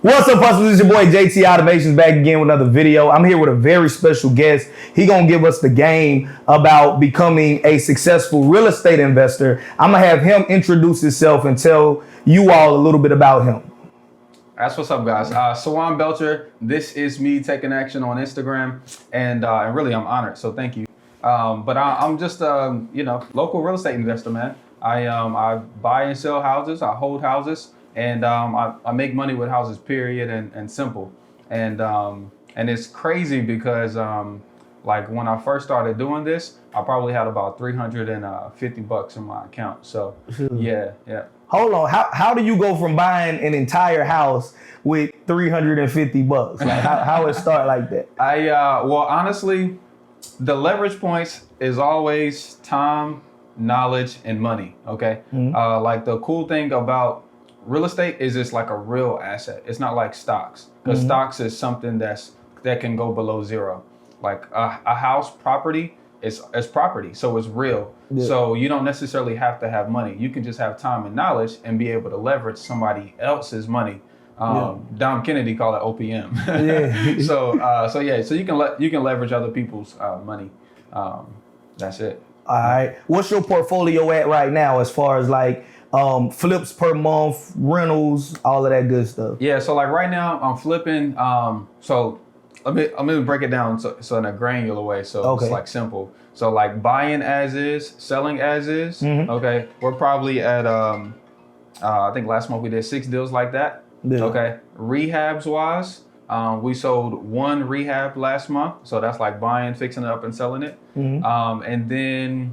What's up, Hustlez? It's your boy JT Automations back again with another video. I'm here with a very special guest. He gonna give us the game about becoming a successful real estate investor. I'm gonna have him introduce himself and tell you all a little bit about him. That's what's up, guys. Sawan Belcher. This is me taking action on Instagram, and really, I'm honored. So thank you. But I'm just local real estate investor, man. I buy and sell houses. I hold houses. And I make money with houses, period, and simple. And it's crazy because like when I first started doing this, I probably had about $350 in my account. So yeah. Hold on, how do you go from buying an entire house with $350? Like how it start like that? Well, honestly, the leverage points is always time, knowledge, and money. Okay. Mm-hmm. Like the cool thing about real estate is it's like a real asset. It's not like stocks, because stocks is something that can go below zero. Like a house property is property, so it's real. Yeah. So you don't necessarily have to have money. You can just have time and knowledge and be able to leverage somebody else's money. Dom Kennedy called it OPM. Yeah. So you can leverage other people's money. That's it. All right. What's your portfolio at right now as far as like flips per month, rentals, all of that good stuff? Yeah, so like right now I'm flipping. So I'm gonna break it down so in a granular way. So It's like simple. So like buying as is, selling as is. Okay, we're probably at I think last month we did 6 deals like that. Yeah. Okay, rehabs wise, we sold 1 rehab last month. So that's like buying, fixing it up, and selling it. And then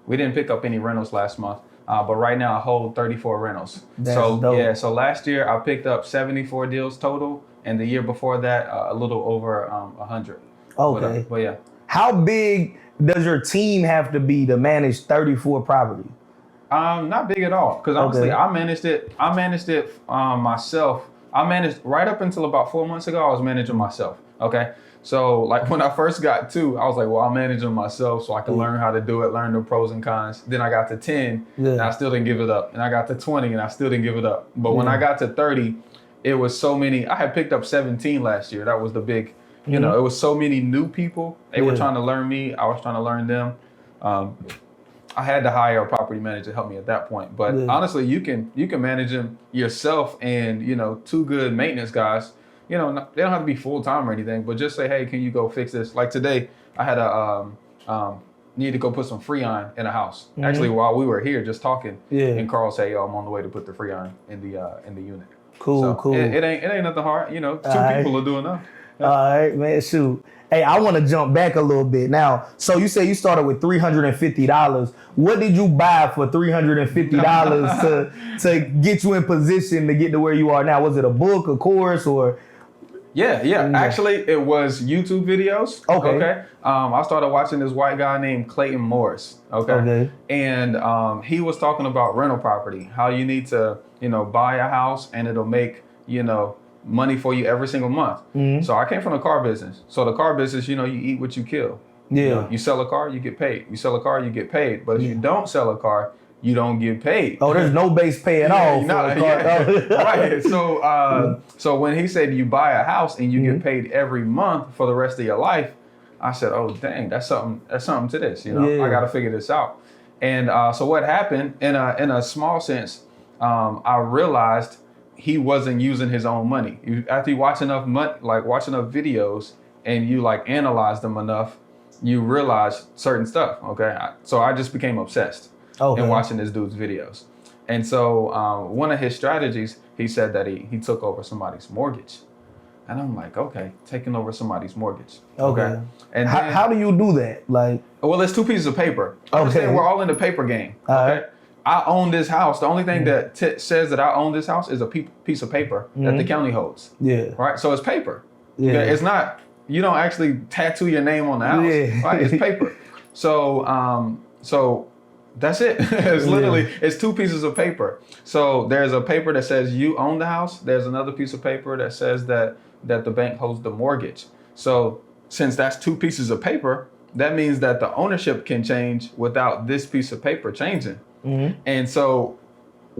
we didn't pick up any rentals last month, but right now I hold 34 rentals. That's dope. Yeah, so last year I picked up 74 deals total, and the year before that a little over 100. Okay. But yeah. How big does your team have to be to manage 34 properties? Not big at all, because honestly I managed it myself. I managed right up until about 4 months ago. I was managing myself. Okay. So like when I first got 2, I was like, well, I'm managing myself so I can learn how to do it, learn the pros and cons. Then I got to 10 and I still didn't give it up. And I got to 20 and I still didn't give it up. But when I got to 30, it was so many. I had picked up 17 last year. That was the big, it was so many new people. They were trying to learn me. I was trying to learn them. I had to hire a property manager to help me at that point. But honestly, you can manage them yourself, and 2 good maintenance guys. They don't have to be full time or anything, but just say, hey, can you go fix this? Like today, I had need to go put some Freon in a house. Actually, while we were here just talking, and Carl said, yo, I'm on the way to put the Freon in the unit. Cool. It ain't nothing hard. 2 people are doing enough. All right, man. Shoot. Hey, I want to jump back a little bit now. So you say you started with $350. What did you buy for $350 to get you in position to get to where you are now? Was it a book, a course, or? Yeah. Actually, it was YouTube videos. Okay. I started watching this white guy named Clayton Morris. Okay. And he was talking about rental property, how you need to, buy a house and it'll make, money for you every single month. So I came from the car business. So the car business, you eat what you kill. Yeah. You sell a car, you get paid. You sell a car, you get paid. But if you don't sell a car, you don't get paid. Oh, there's no base pay at all for a car. Right. So when he said you buy a house and you get paid every month for the rest of your life, I said, oh dang, that's something to this. I got to figure this out. And so what happened in a small sense, I realized he wasn't using his own money. After you watch enough videos and you analyze them enough, you realize certain stuff. Okay. So I just became obsessed. And watching this dude's videos. And so one of his strategies, he said that he took over somebody's mortgage. And I'm like, okay, taking over somebody's mortgage. Okay. And how do you do that? Well, it's 2 pieces of paper. Understand, we're all in the paper game. Okay. I own this house. The only thing that says that I own this house is a piece of paper that the county holds. Yeah. Right. So it's paper. Yeah. Okay? It's not. You don't actually tattoo your name on the house. Yeah. Right. It's paper. So that's it. It's literally, it's 2 pieces of paper. So there's a paper that says you own the house. There's another piece of paper that says that the bank holds the mortgage. So since that's 2 pieces of paper, that means that the ownership can change without this piece of paper changing. And so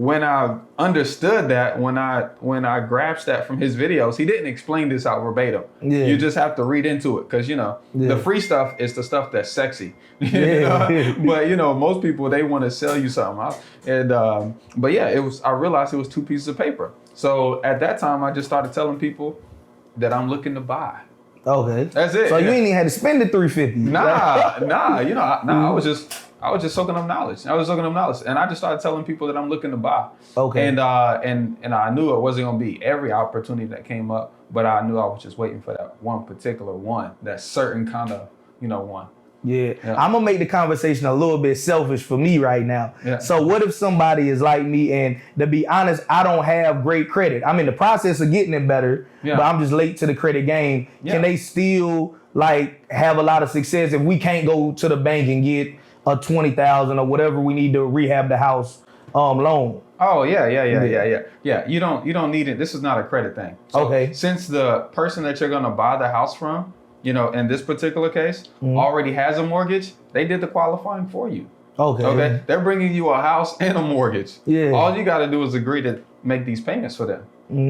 when I understood that, when I grasped that from his videos, he didn't explain this out verbatim. Yeah. You just have to read into it because, the free stuff is the stuff that's sexy. But, most people, they want to sell you something. But yeah, I realized it was 2 pieces of paper. So at that time, I just started telling people that I'm looking to buy. Okay. That's it. So you ain't even had to spend the $350. Nah. I was just soaking up knowledge. And I just started telling people that I'm looking to buy. Okay. And I knew it wasn't gonna be every opportunity that came up, but I knew I was just waiting for that one particular one, that certain kind of, one. Yeah. I'm gonna make the conversation a little bit selfish for me right now. Yeah. So what if somebody is like me, and to be honest, I don't have great credit. I'm in the process of getting it better, but I'm just late to the credit game. Yeah. Can they still have a lot of success if we can't go to the bank and get a $20,000 or whatever we need to rehab the house loan? Oh yeah. You don't need it. This is not a credit thing. So okay. Since the person that you're gonna buy the house from, in this particular case, already has a mortgage, they did the qualifying for you. Okay. They're bringing you a house and a mortgage. Yeah. All you got to do is agree to make these payments for them,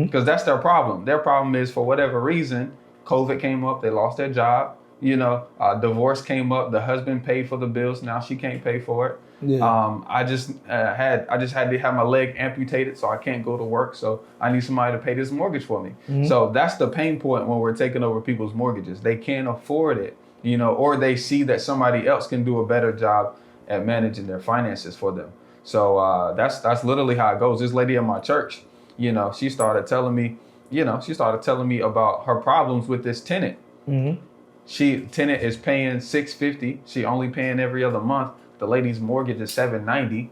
because that's their problem. Their problem is, for whatever reason, COVID came up, they lost their job. Divorce came up. The husband paid for the bills. Now she can't pay for it. Yeah. I just had to have my leg amputated, so I can't go to work. So I need somebody to pay this mortgage for me. So that's the pain point when we're taking over people's mortgages. They can't afford it, or they see that somebody else can do a better job at managing their finances for them. So that's literally how it goes. This lady at my church, she started telling me about her problems with this tenant. Tenant is paying $650. She only paying every other month. The lady's mortgage is $790.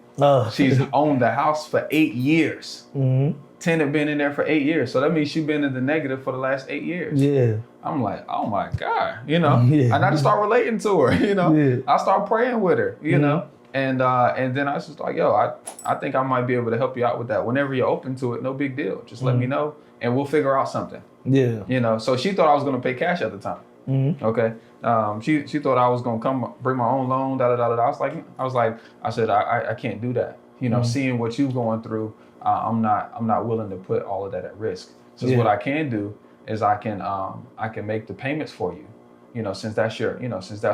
She's owned the house for 8 years. Tenant been in there for 8 years. So that means she's been in the negative for the last 8 years. Yeah. I'm like, oh my God, And I just start relating to her, Yeah. I start praying with her, And then I was just like, yo, I think I might be able to help you out with that. Whenever you're open to it, no big deal. Just let me know and we'll figure out something. Yeah. So she thought I was gonna pay cash at the time. Okay. She thought I was gonna come bring my own loan. I said I can't do that. Seeing what you're going through, I'm not willing to put all of that at risk. So what I can do is I can make the payments for you. Since that's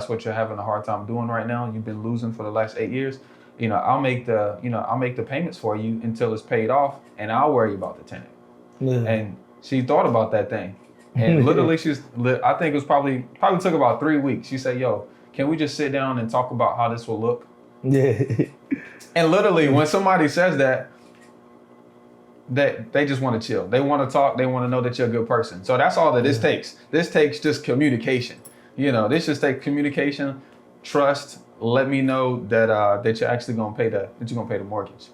what you're having a hard time doing right now. You've been losing for the last 8 years. I'll make the payments for you until it's paid off, and I'll worry about the tenant. Yeah. And she thought about that thing. And literally, I think it was probably took about 3 weeks. She said, yo, can we just sit down and talk about how this will look? Yeah. And literally, when somebody says that they just want to chill. They want to talk. They want to know that you're a good person. So that's all that this takes. This takes just communication. This just takes communication, trust. Let me know that you're actually gonna pay the mortgage.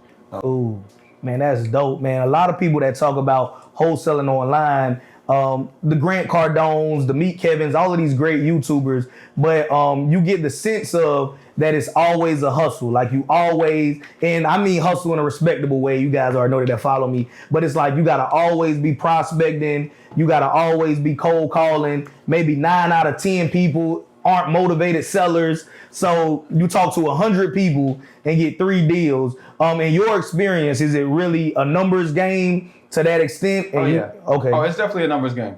Ooh, man, that's dope, man. A lot of people that talk about wholesaling online, the Grant Cardones, the Meet Kevins, all of these great YouTubers, but you get the sense of that it's always a hustle. Like you always, and I mean hustle in a respectable way. You guys already know that follow me, but it's like you gotta always be prospecting. You gotta always be cold calling. Maybe 9 out of 10 people aren't motivated sellers. So you talk to 100 people and get 3 deals. In your experience, is it really a numbers game to that extent? Yeah. Okay. Oh, it's definitely a numbers game.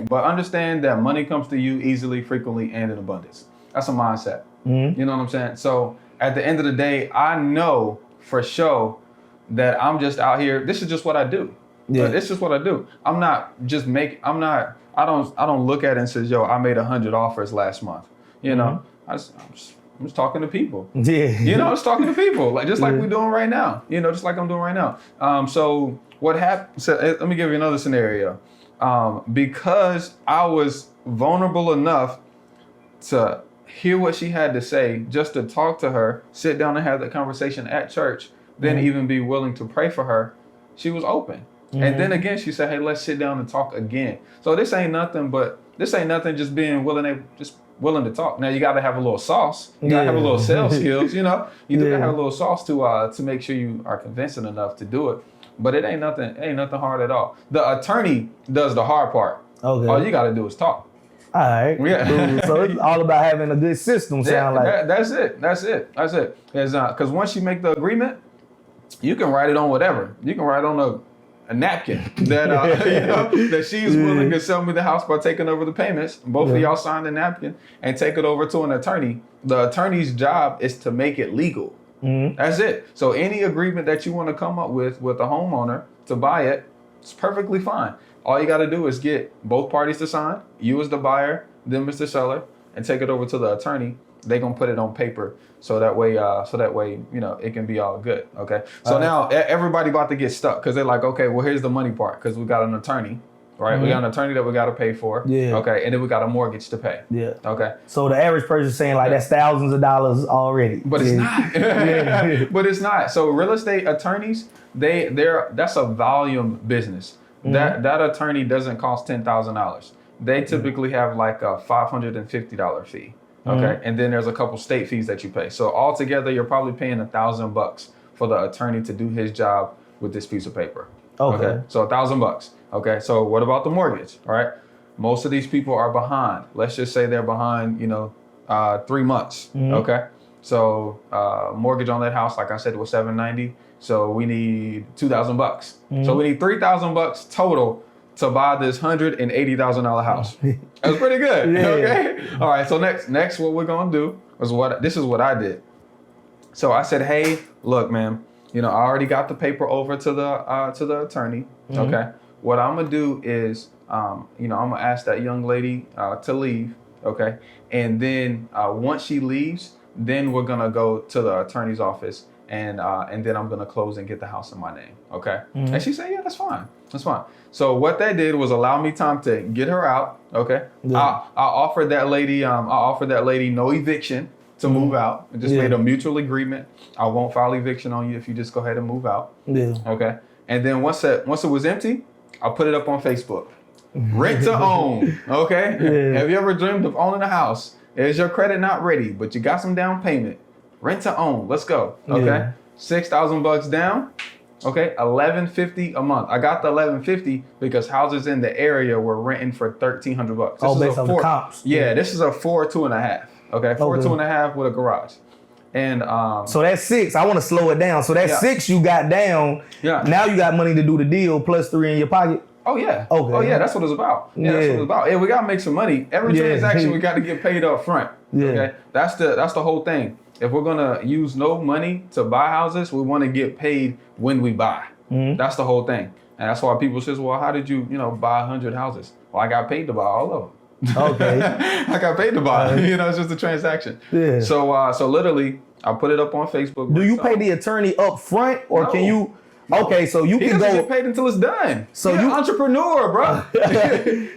But understand that money comes to you easily, frequently, and in abundance. That's a mindset. You know what I'm saying? So at the end of the day, I know for sure that I'm just out here. This is just what I do. Yeah. This is just what I do. I don't look at it and say, yo, I made 100 offers last month. I'm just talking to people. Yeah. I'm just talking to people, like we're doing right now. Just like I'm doing right now. So what happened? So let me give you another scenario. Because I was vulnerable enough to hear what she had to say, just to talk to her, sit down and have that conversation at church, then even be willing to pray for her, she was open. And then again, she said, hey, let's sit down and talk again. So this ain't nothing just being willing to talk. Now you got to have a little sauce. You got to have a little sales skills, You do got to have a little sauce to make sure you are convincing enough to do it. But it ain't nothing hard at all. The attorney does the hard part. Okay. All you got to do is talk. All right. Yeah. So it's all about having a good system. Sound like that's it. Because once you make the agreement, you can write it on whatever. You can write on a napkin that that she's willing to sell me the house by taking over the payments. Both of y'all sign the napkin and take it over to an attorney. The attorney's job is to make it legal. That's it. So any agreement that you want to come up with a homeowner to buy it, it's perfectly fine. All you got to do is get both parties to sign. You as the buyer, them as the seller, and take it over to the attorney. They gonna put it on paper so that way it can be all good. Okay. So now everybody about to get stuck because they're like, okay, well here's the money part because we got an attorney, right? We got an attorney that we got to pay for. Yeah. Okay. And then we got a mortgage to pay. Yeah. Okay. So the average person saying like that's thousands of dollars already. But it's not. But it's not. So real estate attorneys, that's a volume business. That attorney doesn't cost $10,000. They typically have like a $550 fee. Okay, and then there's a couple state fees that you pay. So altogether, you're probably paying $1,000 for the attorney to do his job with this piece of paper. Okay, so $1,000. Okay, so what about the mortgage? All right, most of these people are behind. Let's just say they're behind, 3 months. Okay, so mortgage on that house, like I said, was $790. So we need $2,000. So we need $3,000 total to buy this $180,000 house. That's pretty good. Okay. All right. So next, what we're gonna do is this is what I did. So I said, hey, look, man, I already got the paper over to the attorney. Okay. What I'm gonna do is, I'm gonna ask that young lady to leave. Okay. And then once she leaves, then we're gonna go to the attorney's office. And then I'm gonna close and get the house in my name, okay? And she said, yeah, that's fine. So what they did was allow me time to get her out, okay? I offered that lady, no eviction to move out. I just made a mutual agreement. I won't file eviction on you if you just go ahead and move out, okay? And then once it was empty, I put it up on Facebook. Rent to own, okay? Have you ever dreamed of owning a house? Is your credit not ready, but you got some down payment? Rent to own. Let's go. Okay. $6,000 down. Okay. $1,150 a month. I got the $1,150 because houses in the area were renting for $1,300. Oh, based on the comps. Yeah. This is a 4 2.5. Okay. 4 2.5 with a garage. And so that's 6. I want to slow it down. So that's 6 you got down. Yeah. Now you got money to do the deal plus 3 in your pocket. Oh yeah. Okay. Oh yeah. That's what it's about. Yeah. That's what it's about. Yeah. We gotta make some money. Every transaction we got to get paid up front. Yeah. Okay. That's the whole thing. If we're gonna use no money to buy houses, we want to get paid when we buy. That's the whole thing, and that's why people says, "Well, how did you, buy 100 houses?" Well, I got paid to buy all of them. Okay, I got paid to buy. It's just a transaction. Yeah. So literally, I put it up on Facebook. Do you pay the attorney up front, or can you? Okay, so you can go get paid until it's done. So you're an entrepreneur, bro.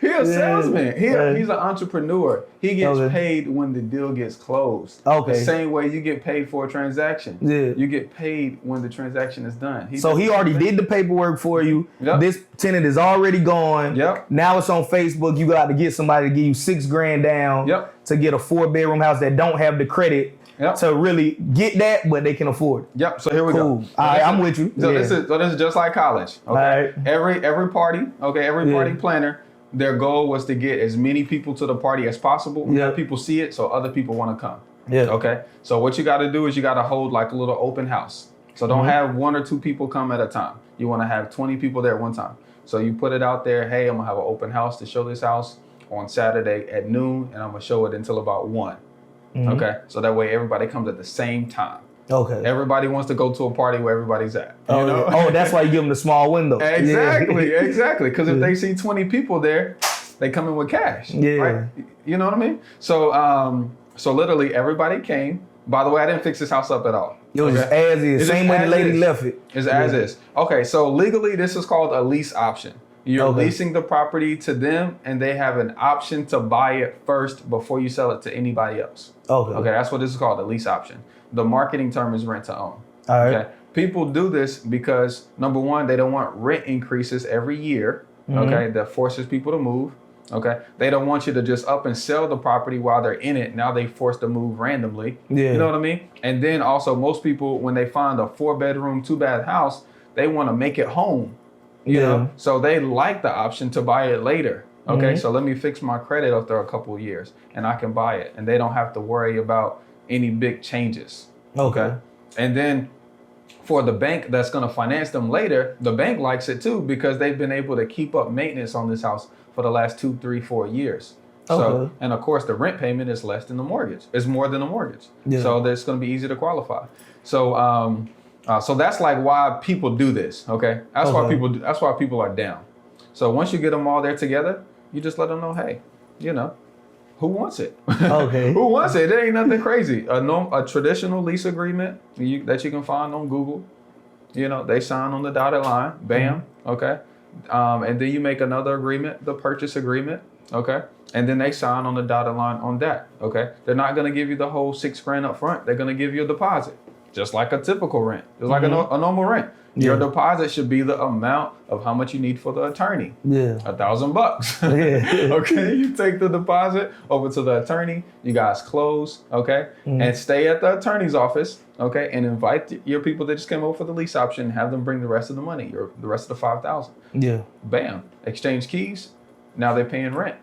He's a salesman. He's an entrepreneur. He gets paid when the deal gets closed. Okay. The same way you get paid for a transaction. Yeah. You get paid when the transaction is done. So he already did the paperwork for you. Yep. This tenant is already gone. Yep. Now it's on Facebook. You got to get somebody to give you $6,000 down to get a 4-bedroom house that don't have the credit. To really get that, but they can afford it. Yep. So here we go. All right, I'm with you. So this is just like college. Okay. Right. Every party. Okay. Every party planner. Their goal was to get as many people to the party as possible. Let people see it, so other people want to come. Yeah. Okay. So what you got to do is you got to hold like a little open house. So don't have 1 or 2 people come at a time. You want to have 20 people there at one time. So you put it out there. Hey, I'm gonna have an open house to show this house on Saturday at noon, and I'm gonna show it until about 1. Okay, so that way everybody comes at the same time. Okay. Everybody wants to go to a party where everybody's at. Oh, that's why you give them the small window. Exactly. Because if they see 20 people there, they come in with cash. Yeah. Right? You know what I mean? So, so literally everybody came. By the way, I didn't fix this house up at all. It was just as is. Same way the lady left it. It's as is. Okay, so legally this is called a lease option. You're leasing the property to them, and they have an option to buy it first before you sell it to anybody else. Okay, that's what this is called, a lease option. The marketing term is rent to own. All right. Okay, people do this because number one, they don't want rent increases every year. Okay, that forces people to move. Okay, they don't want you to just up and sell the property while they're in it. Now they forced to move randomly. Yeah, you know what I mean. And then also, most people when they find a 4-bedroom, 2-bath house, they want to make it home. You know, so they like the option to buy it later. Okay, so let me fix my credit after a couple of years and I can buy it. And they don't have to worry about any big changes. Okay. And then for the bank that's going to finance them later, the bank likes it too because they've been able to keep up maintenance on this house for the last 2, 3, 4 years. So, and of course, the rent payment is less than the mortgage. It's more than the mortgage. Yeah. So it's going to be easy to qualify. So, so that's like why people do this. Okay, that's why people. That's why people are down. So once you get them all there together, you just let them know, hey, you know, who wants it? Okay. Who wants it? It ain't nothing crazy. A traditional lease agreement that you can find on Google. You know, they sign on the dotted line. Bam. Okay. And then you make another agreement, the purchase agreement. Okay. And then they sign on the dotted line on that. Okay. They're not going to give you the whole $6,000 up front. They're going to give you a deposit, just like a typical rent, just like a normal rent. Your deposit should be the amount of how much you need for the attorney. Yeah. $1,000. Okay. You take the deposit over to the attorney. You guys close. Okay. And stay at the attorney's office. Okay. And invite your people that just came over for the lease option. Have them bring the rest of the money or the rest of the $5,000. Yeah. Bam. Exchange keys. Now they're paying rent.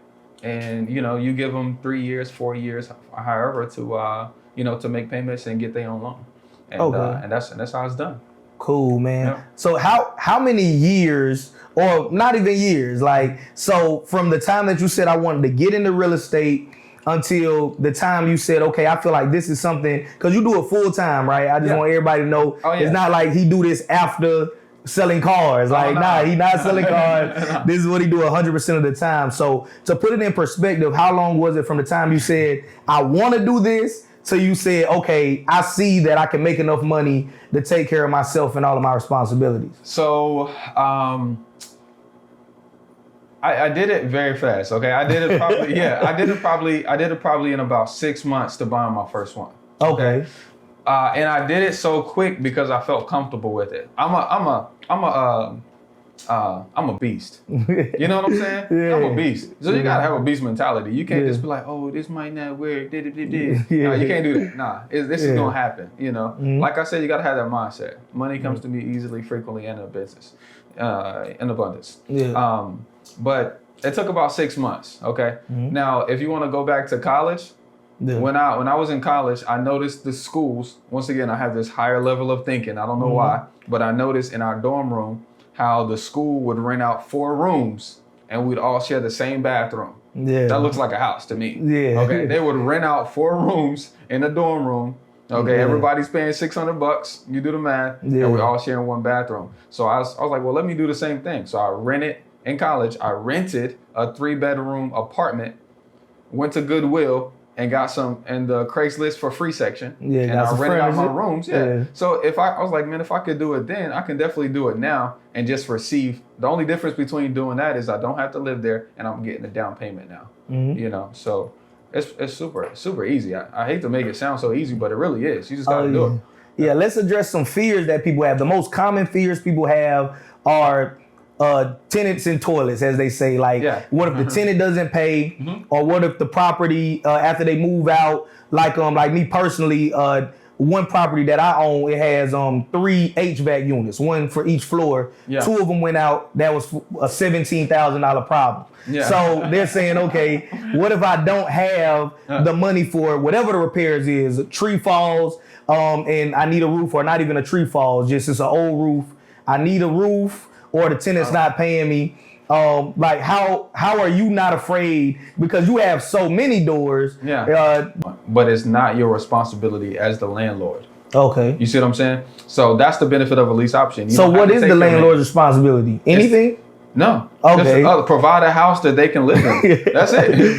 And, you know, you give them 3 years, 4 years, however, to, you know, to make payments and get their own loan. And, and that's how it's done. Cool, man. Yeah. So how many years, or not even years, like, so from the time that you said I wanted to get into real estate until the time you said, okay, I feel like this is something, because you do it full time, right? I just want everybody to know it's not like he do this after selling cars. Like, nah, he not selling cars. This is what he do 100% of the time. So to put it in perspective, how long was it from the time you said, I want to do this, so you said, okay, I see that I can make enough money to take care of myself and all of my responsibilities? So I did it very fast. Okay, I did it probably. I did it probably in about 6 months to buy my first one. Okay. And I did it so quick because I felt comfortable with it. I'm a beast. You know what I'm saying? I'm a beast. So you gotta have a beast mentality. You can't just be like, oh, this might not work. No, you can't do that. Nah, this is gonna happen. You know, like I said, you gotta have that mindset. Money comes to me easily, frequently, and in business, in abundance. Yeah. But it took about 6 months. Okay. Now, if you want to go back to college. Yeah. When I was in college, I noticed the schools, once again, I have this higher level of thinking. I don't know why, but I noticed in our dorm room how the school would rent out 4 rooms and we'd all share the same bathroom. Yeah. That looks like a house to me. Yeah. Okay. They would rent out 4 rooms in a dorm room. Okay. Yeah. Everybody's paying $600. You do the math. Yeah. And we all sharing one bathroom. So I was like, well, let me do the same thing. So I rented in college. I rented a 3-bedroom apartment, went to Goodwill, and got some in the Craigslist for free section. Yeah, and I rented out my rooms. Yeah. So I was like, man, if I could do it then, I can definitely do it now and just receive. The only difference between doing that is I don't have to live there and I'm getting a down payment now. You know, so it's super easy. I hate to make it sound so easy, but it really is. You just gotta do it. Yeah, let's address some fears that people have. The most common fears people have are tenants and toilets, as they say. Like, what if the tenant doesn't pay, or what if the property after they move out? Like me personally, one property that I own, it has 3 HVAC units, one for each floor. Yeah. 2 of them went out. That was a $17,000 problem. Yeah. So they're saying, okay, what if I don't have the money for whatever the repairs is? A tree falls, and I need a roof, or not even a tree falls, just it's an old roof. I need a roof, or the tenant's not paying me. Like how are you not afraid, because you have so many doors? Yeah. But it's not your responsibility as the landlord. Okay. You see what I'm saying? So that's the benefit of a lease option. So what is the landlord's responsibility? Anything? No. Okay. Just, provide a house that they can live in. That's it.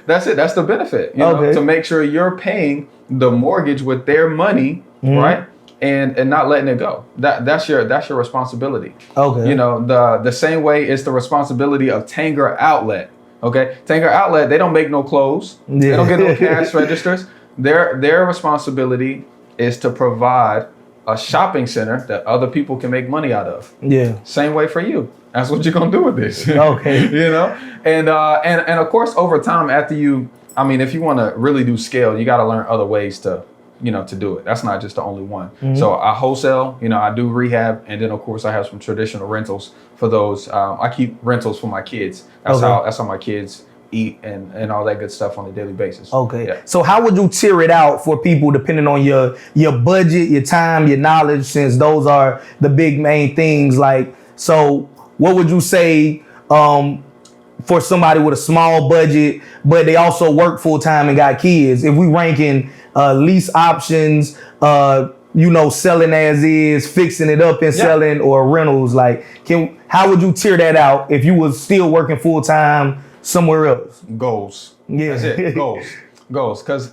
That's it. That's the benefit. You know, to make sure you're paying the mortgage with their money, right? And not letting it go. That's your responsibility. Okay. You know, the same way it's the responsibility of Tanger Outlet. Okay. Tanger Outlet, they don't make no clothes. Yeah. They don't get no cash registers. Their responsibility is to provide a shopping center that other people can make money out of. Yeah. Same way for you. That's what you're gonna do with this. Okay. You know? And of course over time after if you wanna really do scale, you gotta learn other ways to do it. That's not just the only one. So I wholesale, I do rehab, and then of course I have some traditional rentals for those. I keep rentals for my kids. That's how my kids eat, and all that good stuff on a daily basis. Okay. Yeah. So how would you tier it out for people depending on your budget, your time, your knowledge, since those are the big main things? Like, so what would you say for somebody with a small budget, but they also work full time and got kids? If we ranking lease options, selling as is, fixing it up and selling, or rentals, like how would you tier that out if you was still working full time somewhere else? Goals. Yeah. That's it. Goals. Because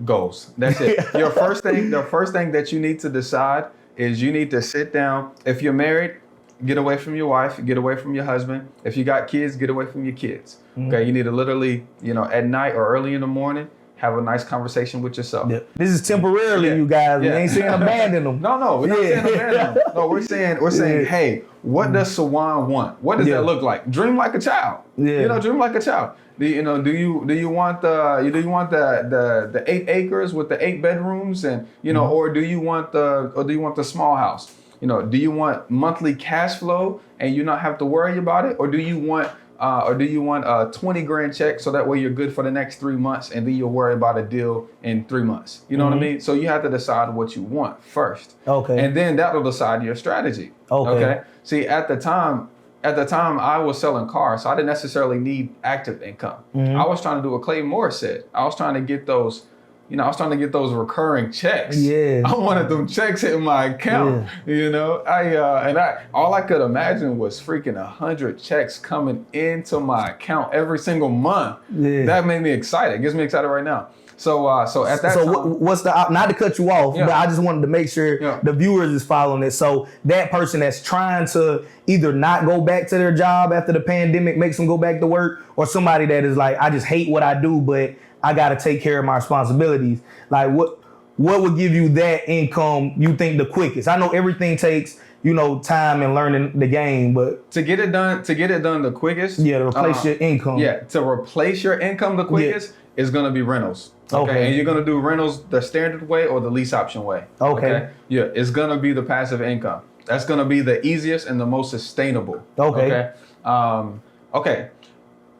goals. That's it. The first thing that you need to decide is you need to sit down. If you're married, get away from your wife, get away from your husband. If you got kids, get away from your kids. Okay, you need to literally, at night or early in the morning, have a nice conversation with yourself. Yeah. This is temporarily, you guys. We ain't saying abandon them. No, we're not saying abandon them. No, we're saying, hey, what does Sawan want? What does that look like? Dream like a child. Yeah. Dream like a child. Do you want the 8 acres with the 8 bedrooms and or do you want the small house? Do you want monthly cash flow and you not have to worry about it, or do you want a 20 grand check so that way you're good for the next 3 months and then you'll worry about a deal in 3 months? You know what I mean? So you have to decide what you want first. Okay. And then that'll decide your strategy. Okay. See, at the time I was selling cars, so I didn't necessarily need active income. I was trying to do what Clay Moore said. I was trying to get those recurring checks. Yeah. I wanted them checks hitting my account. All I could imagine was freaking 100 checks coming into my account every single month. Yeah. That made me excited. It gets me excited right now. So at that time, what's not to cut you off, but I just wanted to make sure the viewers is following it. So that person that's trying to either not go back to their job after the pandemic makes them go back to work, or somebody that is like, I just hate what I do, but I got to take care of my responsibilities. Like what would give you that income you think the quickest? I know everything takes, time and learning the game, but to get it done the quickest. Yeah, to replace your income. Yeah, to replace your income the quickest is going to be rentals. Okay. And you're going to do rentals the standard way or the lease option way. Okay. Yeah, it's going to be the passive income. That's going to be the easiest and the most sustainable. Okay. Okay.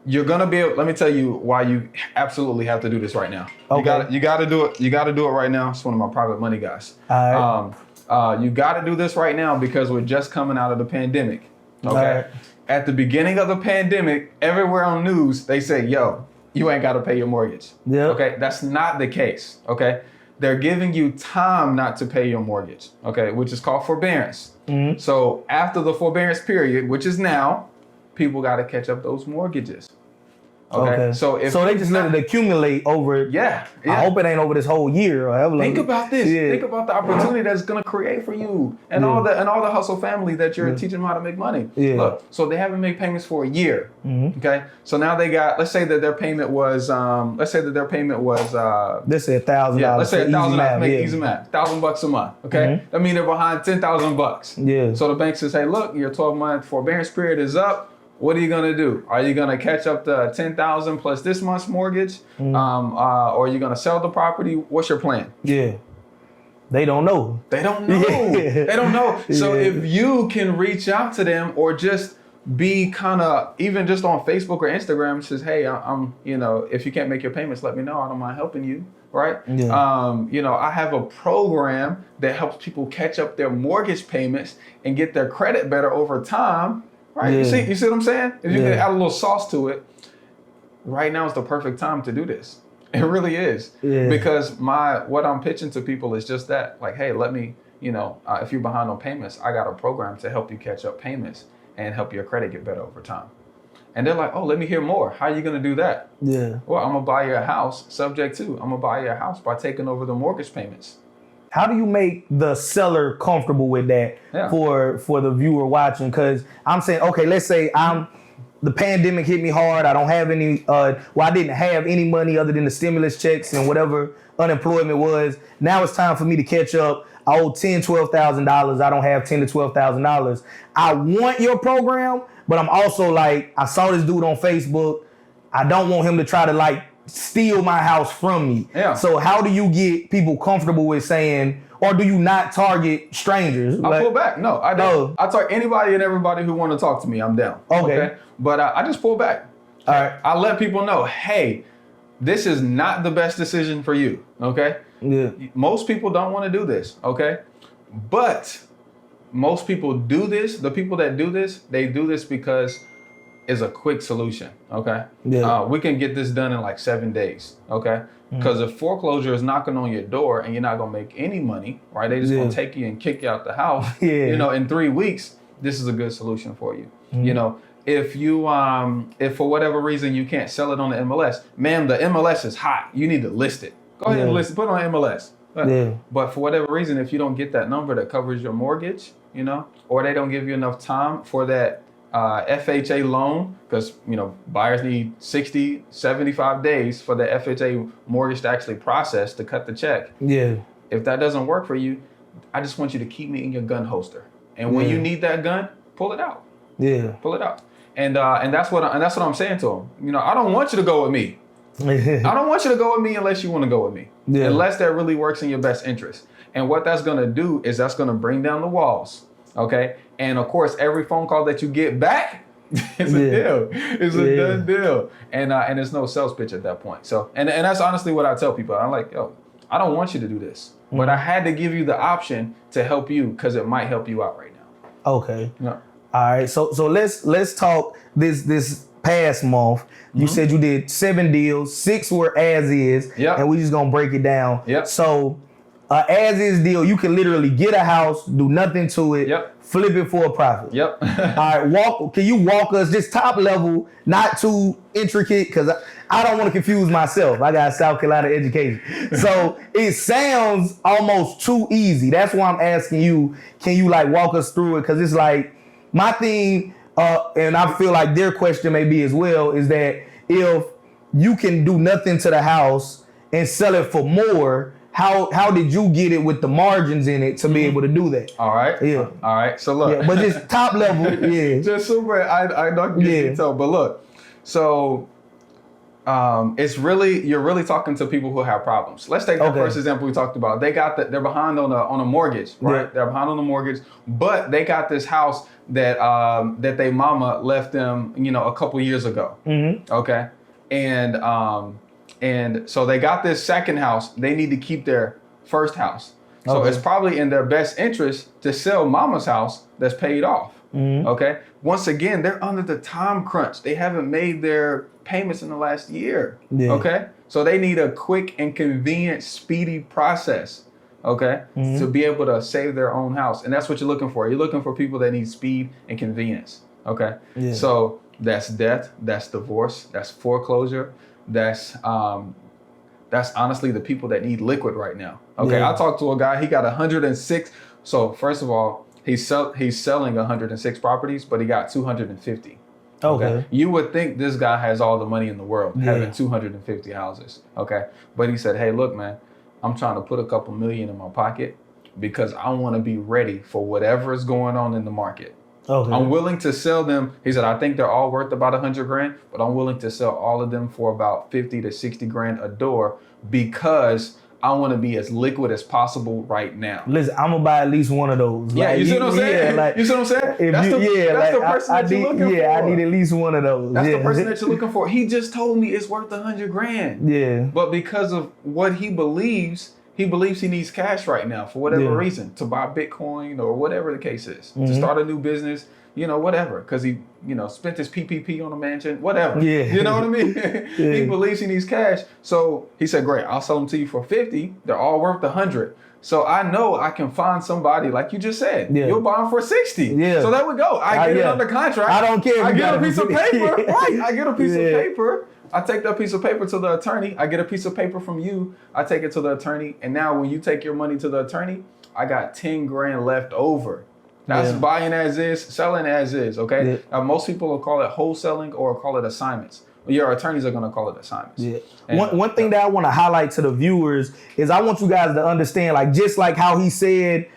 You're gonna be able, let me tell you why you absolutely have to do this right now. Okay. You gotta do it. You gotta do it right now. It's one of my private money guys. All right. You gotta do this right now because we're just coming out of the pandemic. Okay. Right. At the beginning of the pandemic, everywhere on news, they say, yo, you ain't gotta pay your mortgage. Yeah. Okay. That's not the case. Okay. They're giving you time not to pay your mortgage. Okay. Which is called forbearance. Mm-hmm. So after the forbearance period, which is now, people got to catch up those mortgages. Okay. So they just let it accumulate over. Yeah. I hope it ain't over this whole year. Or however. Think about this. Yeah. Think about the opportunity that's gonna create for you and all the hustle family that you're teaching them how to make money. Yeah. Look, so they haven't made payments for a year. Mm-hmm. Okay. So now they got. Let's say that their payment was. Let's say $1,000. Yeah. Let's say $1,000. Make easy math. $1,000 a month. Okay. Mm-hmm. That means they're behind $10,000. Yeah. So the bank says, hey, look, your 12-month forbearance period is up. What are you gonna do? Are you gonna catch up the $10,000 plus this month's mortgage, or are you gonna sell the property? What's your plan? Yeah, they don't know. They don't know. They don't know. So if you can reach out to them, or just be kind of even just on Facebook or Instagram, says, hey, I'm if you can't make your payments, let me know. I don't mind helping you. Right? Yeah. I have a program that helps people catch up their mortgage payments and get their credit better over time. Right, yeah. You see what I'm saying? If you can add a little sauce to it, right now is the perfect time to do this. It really is. Yeah. Because what I'm pitching to people is just that, like, hey, let me, if you're behind on payments, I got a program to help you catch up payments and help your credit get better over time. And they're like, oh, let me hear more. How are you going to do that? Yeah. Well, I'm going to buy you a house, subject to, I'm going to buy you a house by taking over the mortgage payments. How do you make the seller comfortable with that for the viewer watching? Because I'm saying, okay, let's say the pandemic hit me hard. I don't have any, I didn't have any money other than the stimulus checks and whatever unemployment was. Now it's time for me to catch up. I owe $10,000, $12,000. I don't have $10,000 to $12,000. I want your program, but I'm also like, I saw this dude on Facebook. I don't want him to try to steal my house from me. Yeah. So how do you get people comfortable with saying, or do you not target strangers? I pull back. No, I don't. No. I talk anybody and everybody who want to talk to me. I'm down. Okay. But I just pull back. All right. I let people know, hey, this is not the best decision for you. Okay. Yeah. Most people don't want to do this. Okay. But most people do this. The people that do this, they do this because it's a quick solution. Okay. Yeah. We can get this done in like 7 days. Okay. Because if foreclosure is knocking on your door and you're not gonna make any money, right? They just gonna take you and kick you out the house. You know, in 3 weeks, this is a good solution for you. You know, if you if for whatever reason you can't sell it on the MLS, ma'am, the MLS is hot. You need to list it. Go ahead and list it. Put it on MLS. But for whatever reason, if you don't get that number that covers your mortgage, you know, or they don't give you enough time for that FHA loan, because, you know, buyers need 60, 75 days for the FHA mortgage to actually process to cut the check. Yeah. If that doesn't work for you, I just want you to keep me in your gun holster. And when you need that gun, pull it out. Yeah. Pull it out. And that's what I'm saying to them. You know, I don't want you to go with me. I don't want you to go with me unless you want to go with me. Yeah. Unless that really works in your best interest. And what that's going to do is that's going to bring down the walls. Okay. And of course, every phone call that you get back is a deal. It's a done deal. And there's no sales pitch at that point. So, and that's honestly what I tell people. I'm like, yo, I don't want you to do this, but I had to give you the option to help you because it might help you out right now. Okay. Yeah. All right. So let's talk this past month. You said you did 7 deals, 6 were as is, and we just gonna break it down. So as is deal, you can literally get a house, do nothing to it, flip it for a profit. All right, can you walk us just top level, not too intricate, because I don't want to confuse myself. I got South Carolina education. So it sounds almost too easy. That's why I'm asking you, can you like walk us through it? Because it's like, my thing, and I feel like their question may be as well, is that if you can do nothing to the house and sell it for more, how did you get it with the margins in it to be able to do that? All right. Yeah. All right. So look. But just top level. Just super. I don't get detail, but look. So you're really talking to people who have problems. Let's take the first example we talked about. They're behind on a mortgage, right? They're behind on the mortgage, but they got this house that their mama left them, you know, a couple years ago. Okay. And so they got this second house. They need to keep their first house. So it's probably in their best interest to sell mama's house that's paid off. Okay. Once again, they're under the time crunch. They haven't made their payments in the last year. Okay. So they need a quick and convenient, speedy process. Okay. To be able to save their own house. And that's what you're looking for. You're looking for people that need speed and convenience. Okay. So that's death, that's divorce, that's foreclosure. That's honestly the people that need liquid right now. Okay, I talked to a guy. He got 106. So first of all, he's selling 106 properties, but he got 250. Okay. You would think this guy has all the money in the world, having 250 houses. Okay, but he said, "Hey, look, man, I'm trying to put a couple million in my pocket because I want to be ready for whatever is going on in the market." I'm willing to sell them. He said, I think they're all worth about 100 grand, but I'm willing to sell all of them for about 50 to 60 grand a door because I want to be as liquid as possible right now. Listen, I'm gonna buy at least one of those. Yeah, like, you see what I'm saying? Like, you see what I'm saying? That's the person that you're looking for. Yeah, I need at least one of those. That's the person that you're looking for. He just told me it's worth 100 grand. Yeah. But because of what he believes he needs cash right now for whatever reason, to buy Bitcoin or whatever the case is, to start a new business, you know, whatever, because he, you know, spent his PPP on a mansion, whatever. Yeah. You know what I mean? He believes he needs cash. So he said, great, I'll sell them to you for 50. They're all worth 100. So I know I can find somebody, like you just said, you'll buy them for 60. Yeah. So there we go. I get it under contract. I don't care. I get a piece of paper. Right. I get a piece of paper. I take that piece of paper to the attorney. I get a piece of paper from you. I take it to the attorney. And now when you take your money to the attorney, I got 10 grand left over. That's buying as is, selling as is, okay? Now, most people will call it wholesaling or call it assignments. Your attorneys are going to call it assignments. Yeah. And one thing that I want to highlight to the viewers is I want you guys to understand, like, just like how he said,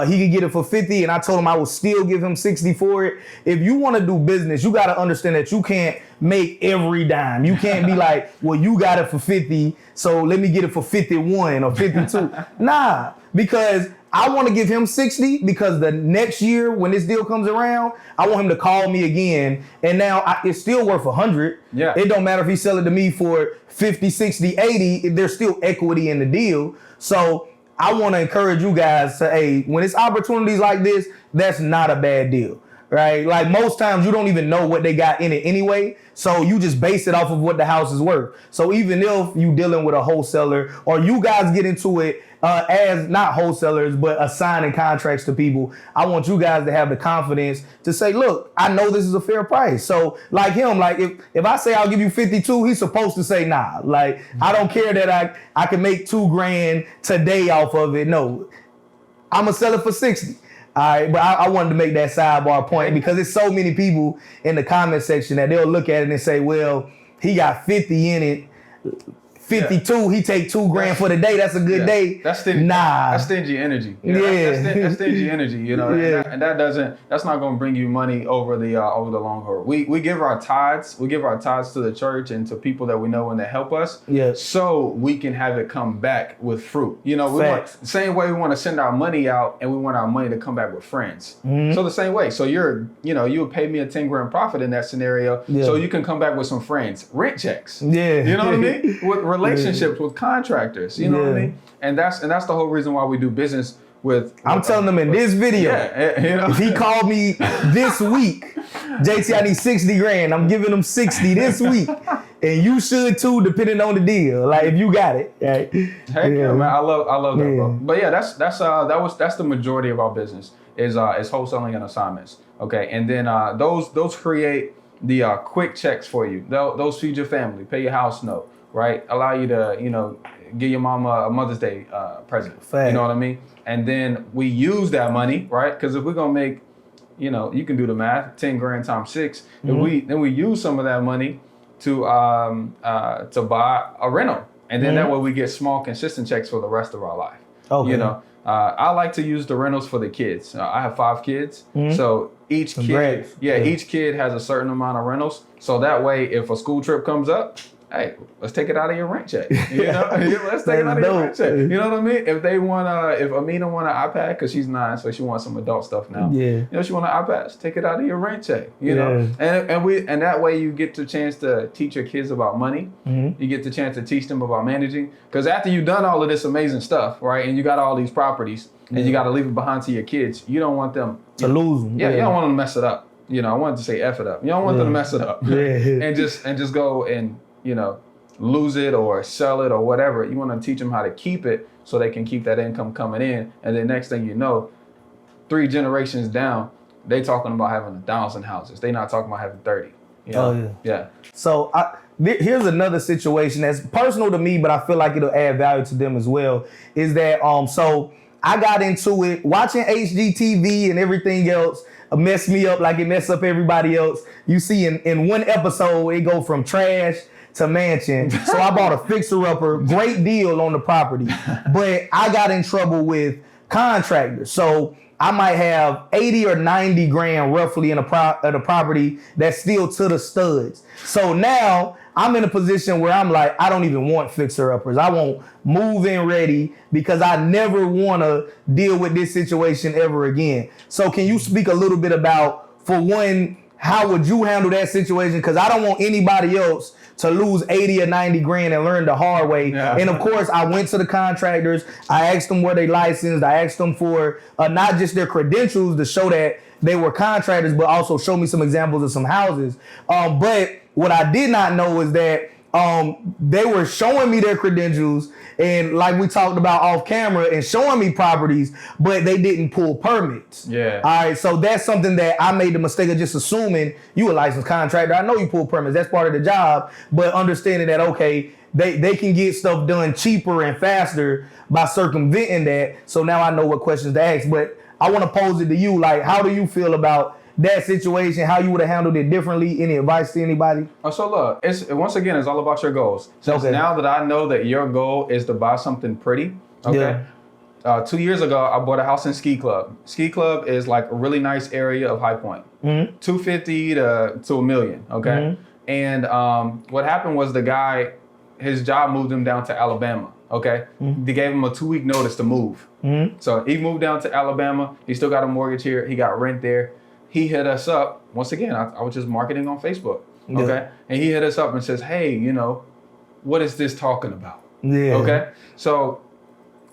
he could get it for 50, and I told him I would still give him 60 for it. If you want to do business, you got to understand that you can't make every dime. You can't be like, well, you got it for 50, so let me get it for 51 or 52. Nah, because I want to give him 60 because the next year when this deal comes around, I want him to call me again. And now it's still worth 100. Yeah. It don't matter if he sell it to me for 50, 60, 80, there's still equity in the deal. So I want to encourage you guys to, hey, when it's opportunities like this, that's not a bad deal. Right? Like most times you don't even know what they got in it anyway. So you just base it off of what the house is worth. So even if you dealing with a wholesaler or you guys get into it as not wholesalers, but assigning contracts to people, I want you guys to have the confidence to say, look, I know this is a fair price. So like him, like if I say I'll give you 52, he's supposed to say nah. Like I don't care that I can make $2,000 today off of it. No, I'm gonna sell it for 60. All right, but I wanted to make that sidebar point because there's so many people in the comment section that they'll look at it and say, well, he got 50 in it, 52, he take $2,000 for the day. That's a good day. That's stingy. Nah. That's stingy energy. You know, that's stingy energy, you know, and that's not going to bring you money over the long haul. We give our tithes to the church and to people that we know and that help us. Yes. So we can have it come back with fruit. You know, the same way we want to send our money out and we want our money to come back with friends. Mm-hmm. So the same way. So you would pay me a $10,000 profit in that scenario. Yeah. So you can come back with some friends, rent checks. Yeah. You know what I mean? With relationships with contractors, you know what I mean? And that's the whole reason why we do business with I'm telling them in this video, if he called me this week, JT, I need 60 grand. I'm giving him 60 this week. And you should too, depending on the deal. Like if you got it. Right? Heck yeah, man. I love that, bro. But yeah, that's the majority of our business is wholesaling and assignments. Okay. And then those create the quick checks for you. Those feed your family, pay your house note. Right, allow you to, give your mama a Mother's Day present. Fact. You know what I mean? And then we use that money, right? Because if we're gonna make, you can do the math, $10,000 times 6. Mm-hmm. Then we use some of that money to buy a rental, and then that way we get small, consistent checks for the rest of our life. Okay. I like to use the rentals for the kids. I have 5 kids, so each kid has a certain amount of rentals. So that way, if a school trip comes up, hey, let's take it out of your rent check. Let's take it out of your rent check. You know what I mean? If Amina want an iPad because she's 9, so she wants some adult stuff now. Yeah. She want an iPad. Let's take it out of your rent check. You know, and that way you get the chance to teach your kids about money. Mm-hmm. You get the chance to teach them about managing. Because after you've done all of this amazing stuff, right, and you got all these properties, and you got to leave it behind to your kids, you don't want them to lose them. Yeah, you don't want them to mess it up. I wanted to say F it up. You don't want them to mess it up. and just go and lose it or sell it or whatever. You want to teach them how to keep it so they can keep that income coming in. And then next thing you know, 3 generations down, they talking about having 1,000 houses. They not talking about having 30. Yeah. So here's another situation that's personal to me, but I feel like it'll add value to them as well. Is that so I got into it watching HGTV and everything else. Messed me up like it messed up everybody else. You see in one episode, it go from trash to mansion. So I bought a fixer-upper, great deal on the property. But I got in trouble with contractors. So I might have 80 or 90 grand roughly in a property that's still to the studs. So now I'm in a position where I'm like, I don't even want fixer-uppers. I want move-in ready because I never want to deal with this situation ever again. So can you speak a little bit about, for one, how would you handle that situation? Because I don't want anybody else to lose 80 or 90 grand and learn the hard way. Yeah. And of course, I went to the contractors. I asked them were they licensed. I asked them for not just their credentials to show that they were contractors, but also show me some examples of some houses. But what I did not know is that they were showing me their credentials and like we talked about off camera and showing me properties, but they didn't pull permits. Yeah. All right. So that's something that I made the mistake of just assuming you a licensed contractor. I know you pull permits. That's part of the job, but understanding that, okay, they can get stuff done cheaper and faster by circumventing that. So now I know what questions to ask, but I want to pose it to you. Like, how do you feel about that situation, how you would have handled it differently? Any advice to anybody? So look, it's all about your goals. Since now that I know that your goal is to buy something pretty, okay, 2 years ago, I bought a house in Ski Club. Ski Club is like a really nice area of High Point. 250 to $1 million, okay? And what happened was the guy, his job moved him down to Alabama, okay? They gave him a 2-week notice to move. So he moved down to Alabama. He still got a mortgage here. He got rent there. He hit us up. Once again, I was just marketing on Facebook, okay? And he hit us up and says, hey, you know, what is this talking about? Yeah. Okay? So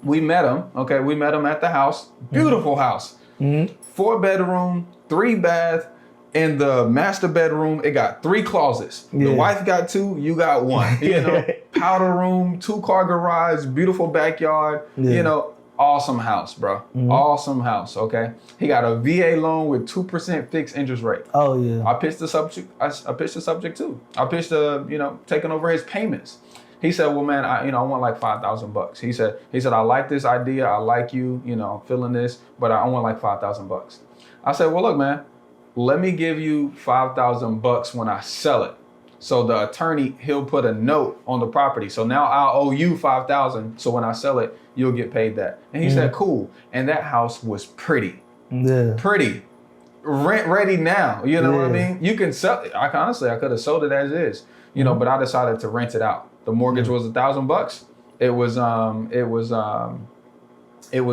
we met him, okay? We met him at the house. Beautiful house. 4-bedroom, 3-bath. In the master bedroom, it got 3 closets. The wife got 2, you got 1. You know, powder room, 2-car garage, beautiful backyard. You know, awesome house, bro. Awesome house, okay? He got a VA loan with 2% fixed interest rate. Oh yeah. I pitched the subject. I pitched the subject too. I pitched you know, taking over his payments. He said, well, man, I want like $5,000. He said, I like this idea. I like you, you know, I'm feeling this, but I want like $5,000. I said, well, look, man, let me give you $5,000 when I sell it. So the attorney, he'll put a note on the property. So now I'll owe you $5,000. So when I sell it, you'll get paid that. And he said, cool. And that house was pretty. Yeah. Pretty. Rent ready now. You know what I mean? You can sell it. I could have sold it as is, you know, but I decided to rent it out. The mortgage was $1,000. It was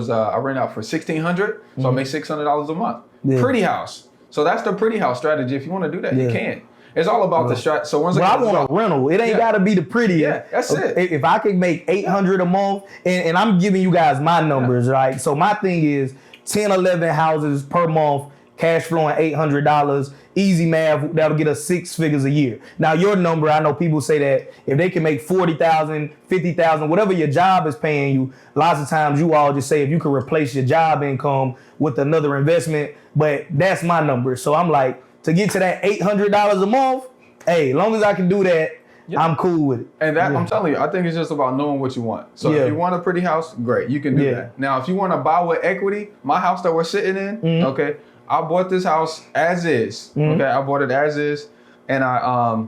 I rent out for $1,600. So I make $600 a month. Pretty house. So that's the pretty house strategy. If you want to do that, you can. It's all about the strat. So once I want a rental. It ain't got to be the prettiest. Yeah, that's it. If I can make $800 a month, and I'm giving you guys my numbers, right? So my thing is 10, 11 houses per month, cash flowing $800. Easy math, that'll get us 6 figures a year. Now your number, I know people say that if they can make 40,000, 50,000, whatever your job is paying you, lots of times you all just say if you can replace your job income with another investment, but that's my number. So I'm like, to get to that $800 a month, hey, as long as I can do that, I'm cool with it. And that, I'm telling you, I think it's just about knowing what you want. So if you want a pretty house, great, you can do that. Now, if you want to buy with equity, my house that we're sitting in, okay, I bought this house as is. Okay, I bought it as is, and I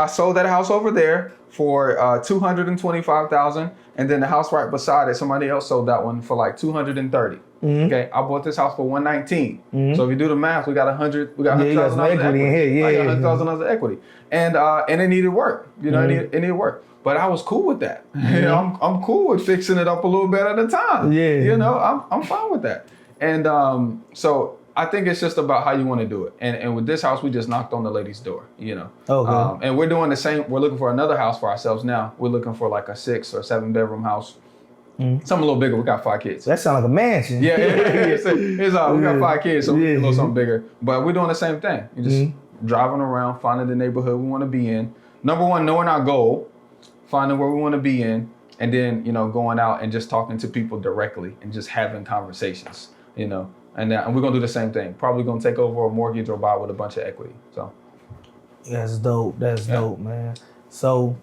sold that house over there for $225,000, and then the house right beside it, somebody else sold that one for like $230,000. Okay, I bought this house for $119,000. So if you do the math, we got $100,000 equity. $100,000 of equity, and it needed work. You know, it needed work. But I was cool with that. You know, I'm cool with fixing it up a little bit at a time. Yeah, you know, I'm fine with that. And so I think it's just about how you want to do it. And with this house, we just knocked on the lady's door, you know. Okay. And we're doing the same. We're looking for another house for ourselves now. We're looking for like a 6 or 7 bedroom house. Something a little bigger. We got 5 kids. That sounds like a mansion. Yeah. We got 5 kids, so we need a little something bigger. But we're doing the same thing. You're just driving around, finding the neighborhood we want to be in. Number one, knowing our goal, finding where we want to be in, and then, you know, going out and just talking to people directly and just having conversations, you know. And we're gonna do the same thing. Probably gonna take over a mortgage or buy with a bunch of equity. So that's dope. That's dope, man. So,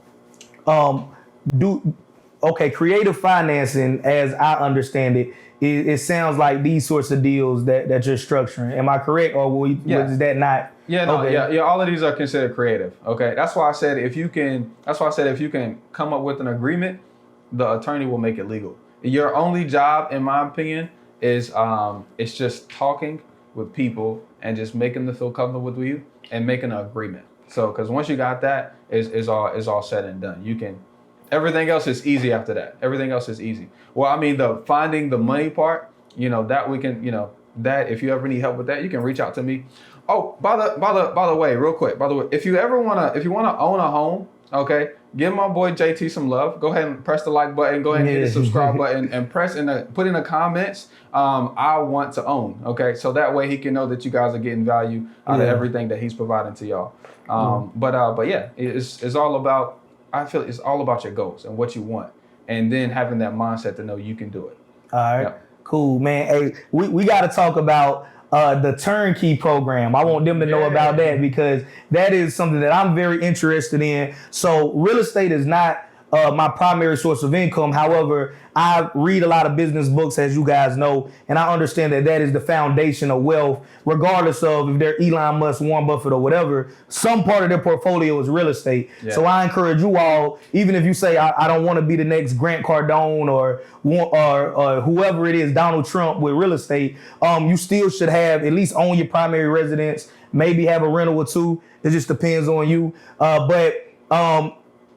creative financing, as I understand it, it sounds like these sorts of deals that you're structuring. Am I correct, or is that not? Yeah, no, okay. Yeah. All of these are considered creative. Okay, that's why I said if you can come up with an agreement, the attorney will make it legal. Your only job, in my opinion, is it's just talking with people and just making them feel comfortable with you and making an agreement. So, because once you got that, is all said and done. You can, everything else is easy after that. Everything else is easy. Well, I mean, the finding the money part, you know, that we can, you know, that if you ever need help with that, you can reach out to me. Oh, by the way, real quick, if you wanna own a home, okay, give my boy JT some love. Go ahead and press the like button. Go ahead and hit the subscribe button and put in the comments, I want to own. Okay, so that way he can know that you guys are getting value out of everything that he's providing to y'all. But yeah, it's all about. I feel it's all about your goals and what you want, and then having that mindset to know you can do it. All right, cool, man. Hey, we got to talk about the turnkey program. I want them to know about that, because that is something that I'm very interested in. So real estate is not my primary source of income. However, I read a lot of business books, as you guys know, and I understand that that is the foundation of wealth, regardless of if they're Elon Musk, Warren Buffett, or whatever. Some part of their portfolio is real estate. Yeah. So I encourage you all, even if you say I don't want to be the next Grant Cardone or whoever it is, Donald Trump with real estate, you still should have at least own your primary residence, maybe have a rental or two. It just depends on you.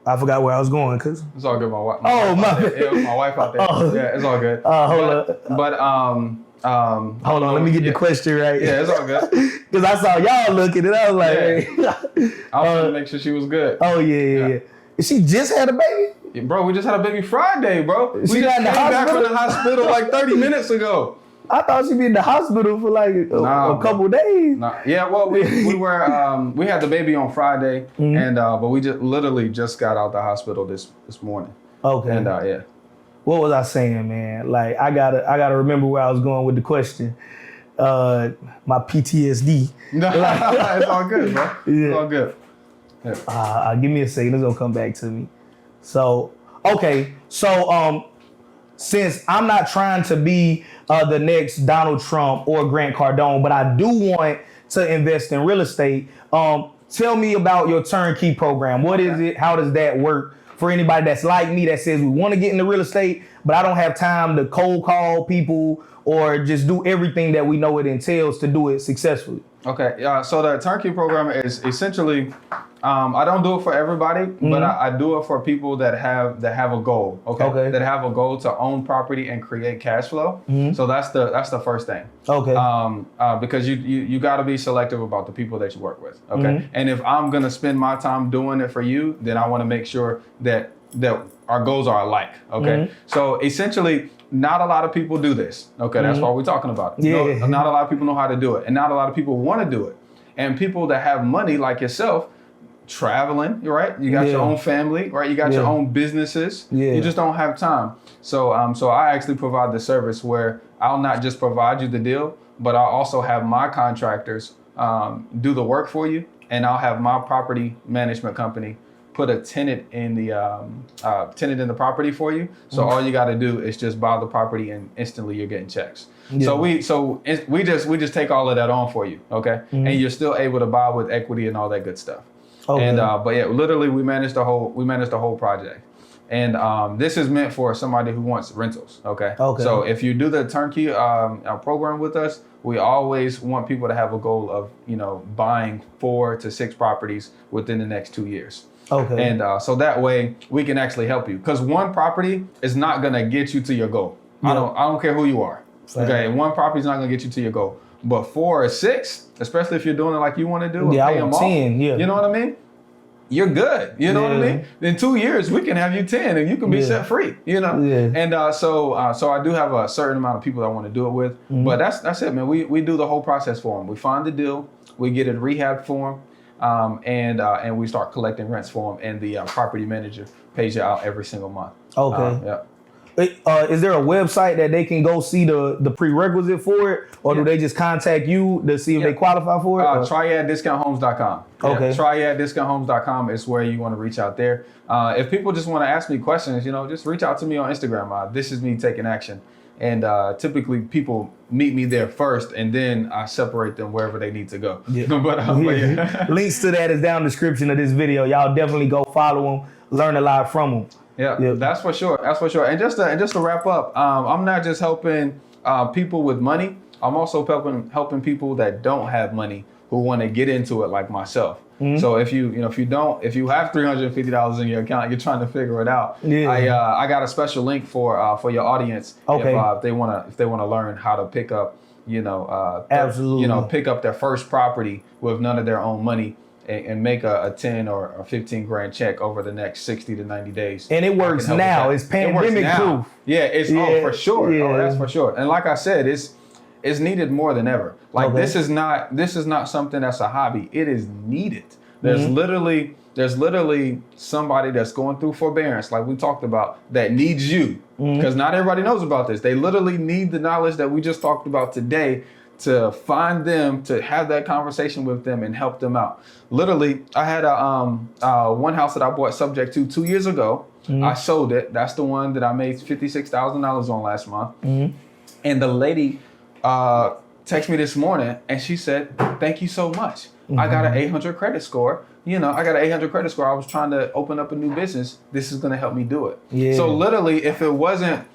I forgot where I was going, cause it's all good. My wife out there. Oh. Yeah, it's all good. Hold on, let me get the question right. Yeah, it's all good. Cause I saw y'all looking, and I was like, I was trying to make sure she was good. Oh yeah. She just had a baby? Yeah, bro, we just had a baby Friday, bro. We just came back from the hospital like 30 minutes ago. I thought she'd be in the hospital for like a couple days. Nah. Yeah, well, we had the baby on Friday, and but we just literally just got out the hospital this morning. Okay. And yeah. What was I saying, man? Like I gotta remember where I was going with the question. My PTSD. It's all good, bro. Yeah. It's all good. Yeah. Give me a second. It's gonna come back to me. So okay. So since I'm not trying to be the next Donald Trump or Grant Cardone, but I do want to invest in real estate, tell me about your turnkey program. What is it? How does that work for anybody that's like me that says we want to get into real estate, but I don't have time to cold call people or just do everything that we know it entails to do it successfully? Okay, so the turnkey program is essentially, I don't do it for everybody, but I do it for people that have a goal. Okay. That have a goal to own property and create cash flow. So that's the first thing. Okay. Because you got to be selective about the people that you work with. Okay. And if I'm gonna spend my time doing it for you, then I want to make sure that our goals are alike. Okay. So essentially, not a lot of people do this. Okay, that's why we're talking about it. Yeah. No, not a lot of people know how to do it, and not a lot of people want to do it. And people that have money, like yourself, traveling, right? You got your own family, right? You got your own businesses. Yeah. You just don't have time. So I actually provide the service where I'll not just provide you the deal, but I'll also have my contractors do the work for you, and I'll have my property management company put a tenant in the property for you. So all you got to do is just buy the property, and instantly you're getting checks. Yeah. So we just take all of that on for you, okay? And you're still able to buy with equity and all that good stuff. Okay. And but yeah, literally we manage the whole project. And this is meant for somebody who wants rentals, okay? So if you do the turnkey program with us, we always want people to have a goal of, buying 4 to 6 properties within the next 2 years. Okay. And so that way we can actually help you, because one property is not gonna get you to your goal. I don't care who you are. Okay, one property is not gonna get you to your goal, but 4 or 6, especially if you're doing it like you want to do, and pay them off, 10, you know what I mean? You're good. You know what I mean? In 2 years, we can have you 10, and you can be set free. And so I do have a certain amount of people that I want to do it with, but that's it, man. We do the whole process for them. We find the deal, we get it rehabbed for them. And we start collecting rents for them, and the property manager pays you out every single month. Okay. Is there a website that they can go see the prerequisite for it, or do they just contact you to see if they qualify for it? TriadDiscountHomes.com. Okay. TriadDiscountHomes.com is where you want to reach out there. If people just want to ask me questions, just reach out to me on Instagram. This is me taking action. And typically people meet me there first, and then I separate them wherever they need to go. Yeah. but Links to that is down in the description of this video. Y'all definitely go follow them, learn a lot from them. Yeah, that's for sure. That's for sure. And just to wrap up, I'm not just helping people with money. I'm also helping people that don't have money who want to get into it, like myself. So if you have $350 in your account, you're trying to figure it out. Yeah. I got a special link for your audience. Okay. If they want to learn how to pick up, absolutely, pick up their first property with none of their own money, and make a 10 or a 15 grand check over the next 60 to 90 days. And it works now. It's pandemic proof. Yeah, it's for sure. Yeah. Oh, that's for sure. And like I said, it's needed more than ever. Like this is not something that's a hobby. It is needed. There's literally somebody that's going through forbearance, like we talked about, that needs you. Because not everybody knows about this. They literally need the knowledge that we just talked about today to find them, to have that conversation with them and help them out. Literally, I had one house that I bought subject to 2 years ago, I sold it. That's the one that I made $56,000 on last month. And the lady texted me this morning and she said, "Thank you so much. I got an 800 credit score. You know, I got an 800 credit score. I was trying to open up a new business. This is going to help me do it." Yeah. So literally, if it wasn't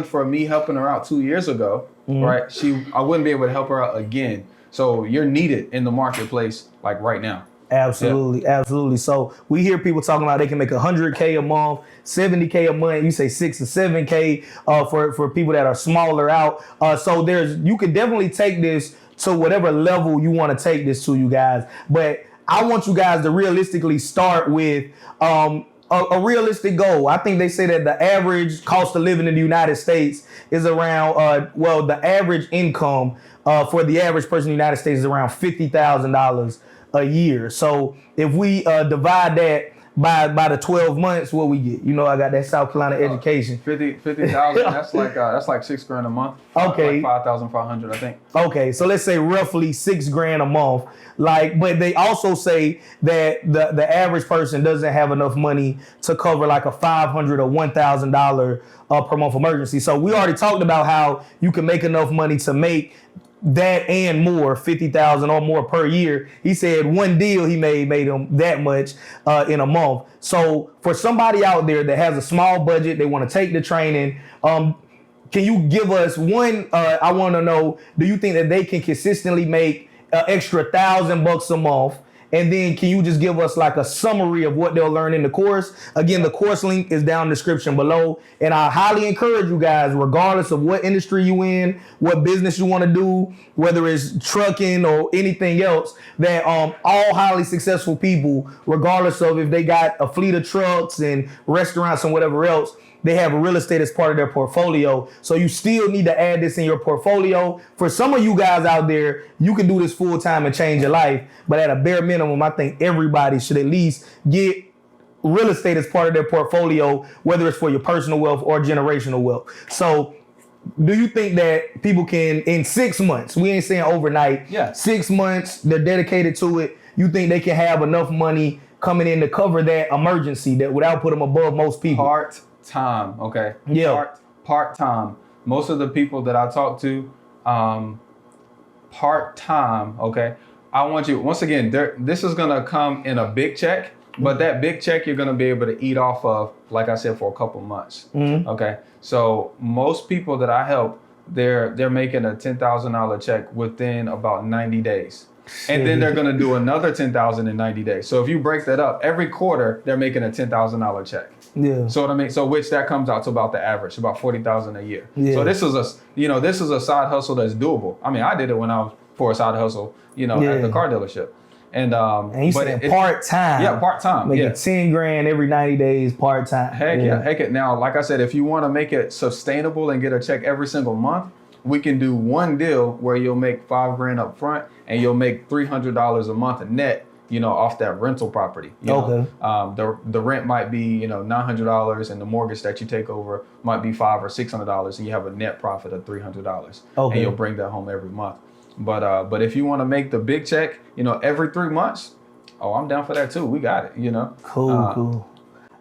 for me helping her out 2 years ago, right, I wouldn't be able to help her out again. So you're needed in the marketplace like right now. Absolutely, absolutely. So we hear people talking about they can make $100K a month, $70K a month. You say $6 to $7K for people that are smaller out. So you can definitely take this to whatever level you want to take this to, you guys. But I want you guys to realistically start with a realistic goal. I think they say that the average cost of living in the United States is around, the average income for the average person in the United States is around $50,000 a year. So if we divide that by the 12 months, what we get? You know, I got that South Carolina education. 50,000. That's like $6,000 a month. Okay. Like 5,500, I think. Okay, so let's say roughly $6,000 a month. But they also say that the average person doesn't have enough money to cover like a $500 or $1,000 per month emergency. So we already talked about how you can make enough money to make that and more, 50,000 or more per year. He said one deal he made him that much in a month. So for somebody out there that has a small budget, they want to take the training, can you give us one? I want to know, do you think that they can consistently make an extra $1,000 a month? And then can you just give us like a summary of what they'll learn in the course? Again, the course link is down in the description below. And I highly encourage you guys, regardless of what industry you in, what business you want to do, whether it's trucking or anything else, that all highly successful people, regardless of if they got a fleet of trucks and restaurants and whatever else, they have real estate as part of their portfolio. So you still need to add this in your portfolio. For some of you guys out there, you can do this full time and change your life. But at a bare minimum, I think everybody should at least get real estate as part of their portfolio, whether it's for your personal wealth or generational wealth. So do you think that people can, in 6 months, we ain't saying overnight, 6 months, they're dedicated to it, you think they can have enough money coming in to cover that emergency that without put them above most people? Part-time, okay? Yeah. Part-time. Most of the people that I talk to, part-time, okay? I want you, once again, this is gonna come in a big check, but that big check you're gonna be able to eat off of, like I said, for a couple months, okay? So most people that I help, they're making a $10,000 check within about 90 days. And then they're gonna do another $10,000 in 90 days. So if you break that up, every quarter, they're making a $10,000 check. Yeah. So what I mean, so which that comes out to about the average, about 40,000 a year. Yeah. So this is a side hustle that's doable. I mean, I did it when I was for a side hustle, at the car dealership. And you said part-time. Yeah, part-time. Making $10,000 every 90 days part-time. Heck yeah. Now, like I said, if you want to make it sustainable and get a check every single month, we can do one deal where you'll make $5,000 up front and you'll make $300 a month net, off that rental property. The rent might be, $900 and the mortgage that you take over might be $500 or $600 and you have a net profit of $300. And you'll bring that home every month. But if you want to make the big check, every 3 months, I'm down for that too. We got it, Cool.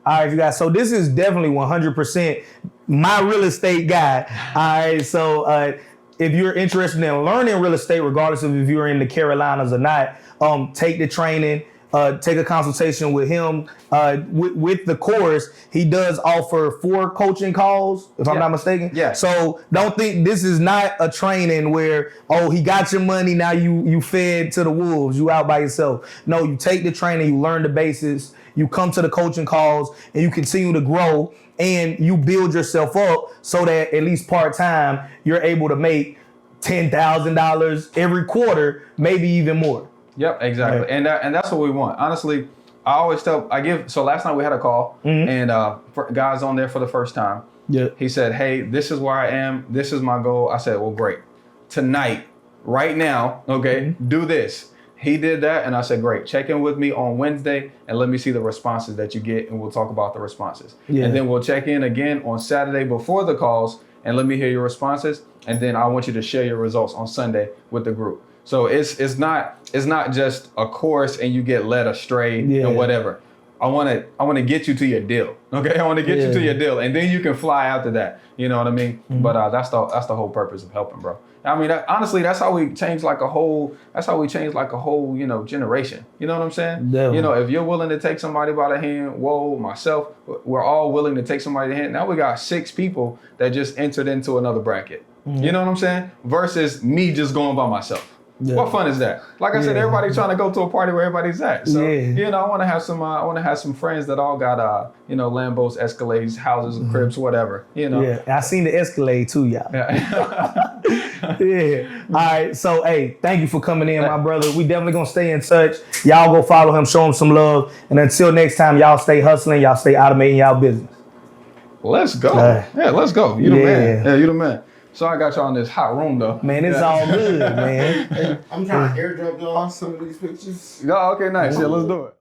All right, you guys. So this is definitely 100% my real estate guy. All right. So if you're interested in learning real estate, regardless of if you're in the Carolinas or not, take the training. Take a consultation with him. With the course, he does offer 4 coaching calls, if I'm not mistaken. Yeah. So don't think this is not a training where, he got your money, now you fed to the wolves, you out by yourself. No, you take the training, you learn the basics, you come to the coaching calls, and you continue to grow, and you build yourself up so that at least part-time, you're able to make $10,000 every quarter, maybe even more. Yep, exactly. Right. And that's what we want. Honestly, so last night we had a call and for guys on there for the first time. Yeah. He said, "Hey, this is where I am. This is my goal." I said, "Well, great. Tonight, right now, do this." He did that and I said, "Great. Check in with me on Wednesday and let me see the responses that you get and we'll talk about the responses." Yeah. And then we'll check in again on Saturday before the calls and let me hear your responses. And then I want you to share your results on Sunday with the group. So it's not just a course and you get led astray and whatever. I want to get you to your deal. Okay, I want to get you to your deal, and then you can fly after that. You know what I mean? But that's the whole purpose of helping, bro. I mean, honestly, that's how we change like a whole. That's how we change like a whole, generation. You know what I'm saying? Definitely. If you're willing to take somebody by the hand, myself, we're all willing to take somebody by the hand. Now we got 6 people that just entered into another bracket. You know what I'm saying? Versus me just going by myself. Yeah. What fun is that? Like I said, everybody's trying to go to a party where everybody's at. So I want to have some. I want to have some friends that all got Lambos, Escalades, houses, cribs, whatever. Yeah, I seen the Escalade too, y'all. Yeah. All right. So hey, thank you for coming in, my brother. We definitely gonna stay in touch. Y'all go follow him, show him some love, and until next time, y'all stay hustling, y'all stay automating y'all business. Let's go. Yeah, let's go. You the man. Yeah, you the man. So I got y'all in this hot room though. Man, it's all good, man. I'm trying to airdrop y'all some of these pictures. Oh, okay, nice. Yeah, let's do it.